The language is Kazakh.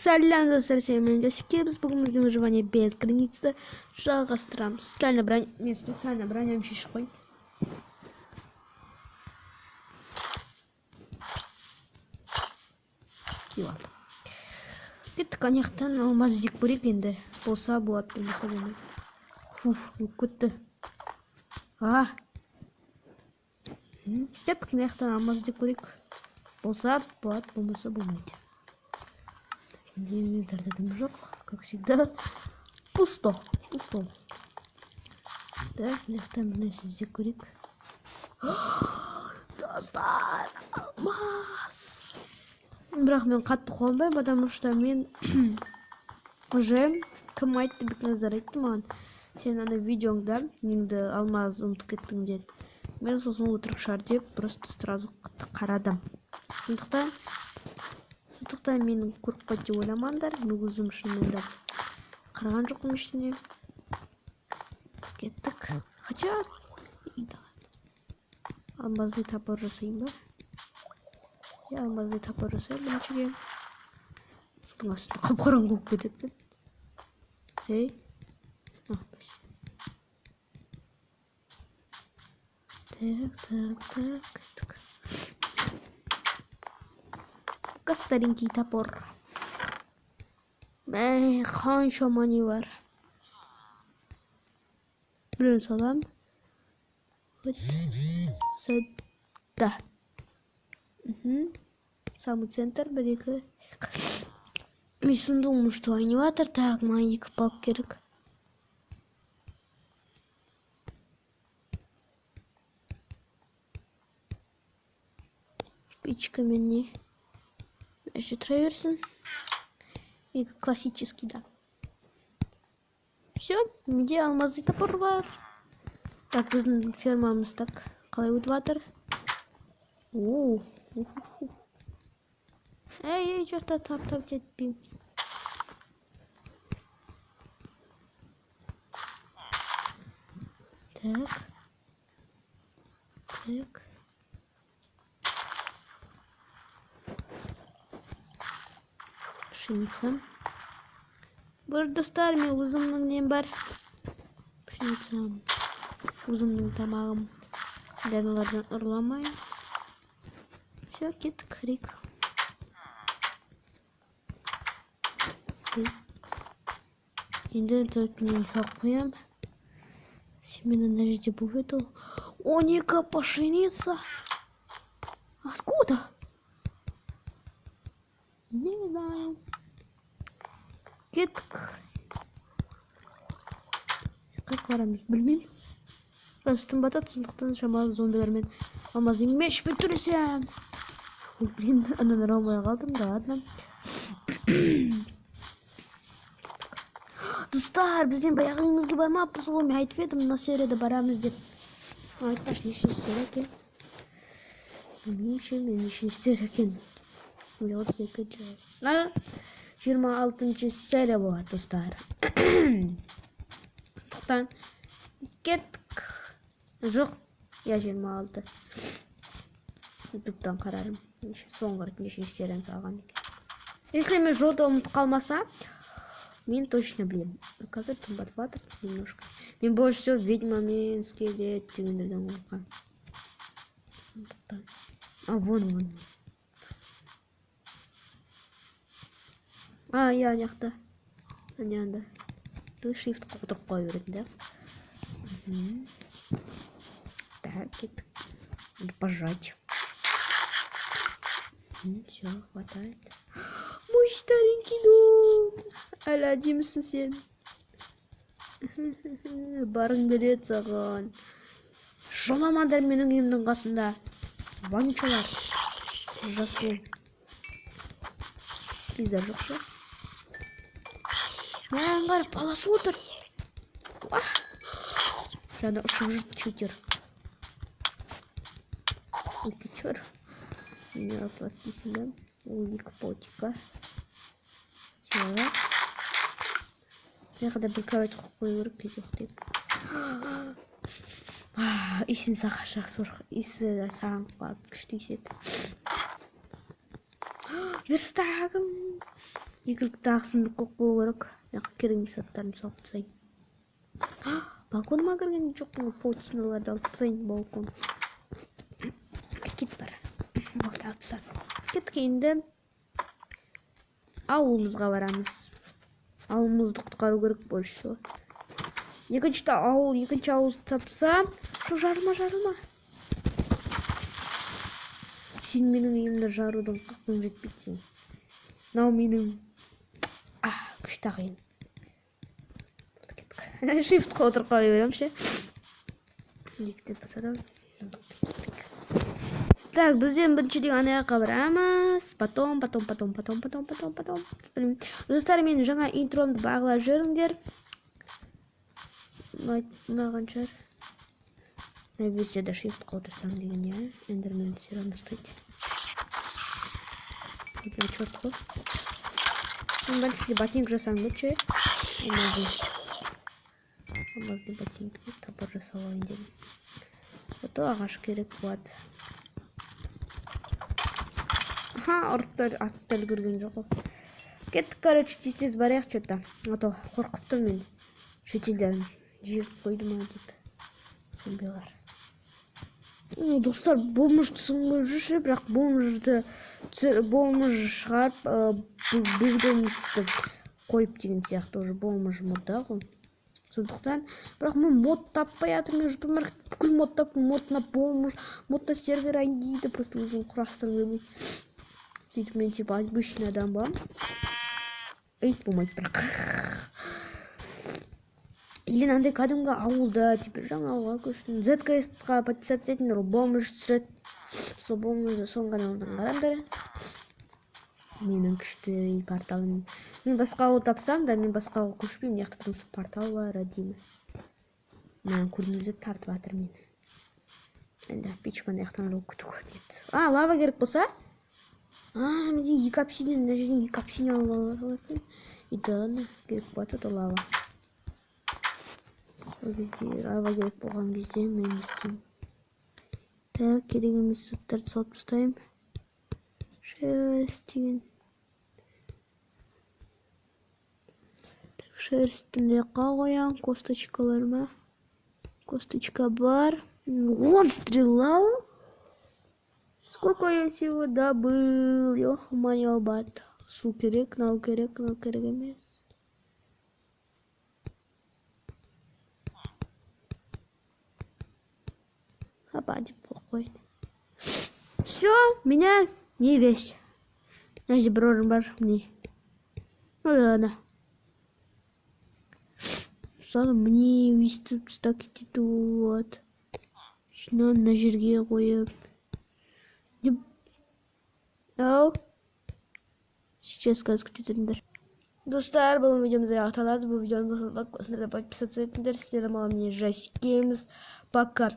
Сәлем достар, мен Жосик. Біз бүгін біздің выживание без границы жалғастырамыз. Специально броням шешіп қой. Кеттік анаяқтан алмаз іздеп көрейік енді. Болса болады, болмаса болмайды. Көтті. Кеттік анаяқтан алмаз іздеп көрейік. Болса болады, болмаса болмайды. Инвентарь жоқ, как всегда. Пусто. Да, нехтен бір нәрсе іздеп көрейік. Достар, алмаз. Бірақ мен қатты қуанбаймын, потому что мен уже кім айтты, Бекназар айтты маған. Сен ана видеоңда меніңді алмаз ұмытып кеттің деді. Мен сосын отырық шығар деп просто сразу қарадым. Сондықтан менің көріп деп ойламаңдар, мен өзім шынымен де қараған жоқпын ішіне. Кеттік. Хотя алмазды тапыр жасайын ба? Алмазды тапыр жасайын біріншіге. Судың астында қап-қараңғы болып кетеді. Так. Старенький топор. Қанша мани бар. Біреуін салам. Сәтті. Самый центр, бір-екі. Мен думаю, что аниматор. Так, маған 2 палк керек. Печка мен не? Еще траверсен. И классический, да. Все, где алмазы топор бар. Так, біздің фермамыз так. Қалай өтіп жатыр? Эй, что-то тап-тап жетпеймін. Так. Пшеница. Бір достар, мен өзімнің нем бар. Пшеница. Өзімнің тамағым. Дәнелерден ұрламай. Все, кеттік рик. Енді төртінен сақ қоям. Семена на жерде бывает. 12 пшеница. Откуда? Не знаю. Кеттік. Как барамыз, білмеймін. Үстім батады, сондықтан шамалы зомбилармен алмаздың мешпен түресем. Блин, ананы алмай қалдым, да, ладно. Достар, бізден баяғыңызға бармаппыз ғой, мен айтып едім, мына серияда барамыз деп. Айтпаш, нешінші серия екен? Білмеймін, мен нешінші серия екен. 26 серия болады, достар. Сондықтан кеттік. Жоқ, я 26. Ютубтан қарарым. Соңғы нешінші серияны салған екен. Если мен жоты ұмытып қалмаса, мен точно білем. Қазір тымбатып жатыр немножко. Мен больше всего ведьмамен, скелет дегендерден қорқам. Вон. Я аняқта. Аняқта. Shift қоқтырып қой беретін, да? Так, кеттік. Надо пожать. Все, хватает. Мой старенький дом. Әлі әдемісің сен. Барың келеді саған. Жоламандар менің үйімнің қасында. Ванчалар. Жасыл. Кездер жоқшы. Аңғар паласы отыр. Жаңа ұшық жұрт читер. Ты чер? Не оплати себя. Улик потика. Человек. Я когда прикрывать хуй руки, Исин сахашак сурх. Иси саан калып күчтүү исет. Верстагым. Игілік тағысымды қоқпау керек. Керемет заттарын салып тастайын. Балконыма кірген жоқпын, полотноларды алып тастайын балкон. Кет бар. Балта тастап. Кеттік енді ауылымызға барамыз. Ауылымызды құтқару керек больше. Екінші ауыл тапсам, şu жарылма. Сен менің үйімді жарудың қақпың жетпейтсің. Мынау менің күшті ағайын. Shift-қа отырып қала берем ше. Лектеп басадам. Так, бізден біріншіден ана жаққа барамыз. Потом. Достар, мен жаңа интромды бағылап жүріңдер. Мынаған шығар. Нәрбесе де shift-қа отырсам деген, я. Эндермен все равно стоит. Прям черт қой. Ben size ботинок жасаң лучше. Алмазды ботинкті тапыр жасалайын дедім. Ото ағаш керек болады. Ұрықтар атты үлгерген жоқ. Кеттік, короче, тез барайық что-то. Ато қорқыптым мен. Шетелдерін жеп қойды ма деп. Зомбилар. Достар, бомжды сұңғып жүрші, бірақ бомж шығарып безгонистті қойып деген сияқты уже бомж мұрда ғой. Сондықтан, бірақ мен мод таппай жатырмын, жүпімір бүкіл мод таптым, модна бомж, модна сервер айдиді, просто өзім құрастырып. Сөйтіп мен типа обычный адам ба. Эйт болмайды бірақ. Или андай кәдімгі ауылда, типа жаңа ауылға көштім. ZKS-қа подписаться етіңдер, бомж түсіреді. Сол бомжды соңғана ордан қараңдар. Менің күшті порталым. Мен басқа ауыл тапсам да, мен басқа ауыл көшпеймін, яқты, потому что портал бар әдемі. Мен көрінуді тартып атыр мен. Енді печканы яқтан жол күту көрінеді. Лава керек болса? Менде екі апсиден, мына жерден екі апсиден алып алатын. И даны керек болады, это лава. Ол кезде лава керек болған кезде мен істеймін. Так, керек емес заттарды салып тастаймын. Шерсть деген. Шерстін жаққа қоям, косточкалар ма? Косточка бар. Вон стрела. Сколько я всего добыл? Ё-моё, бат. Су керек, нал керек емес. Опа, деп қойды. Все, меня не весь. Значит, бір бар мне. Ну ладно. Мысалы мне өйстіп стак етеді вот. Мына жерге қойып. Ау. Сейчас сказку күтетіңдер. Достар, бұл видеомызды аяқталады. Бұл видеоны подписаться етіңдер. Сіздер маған не жасикеміз. Пока.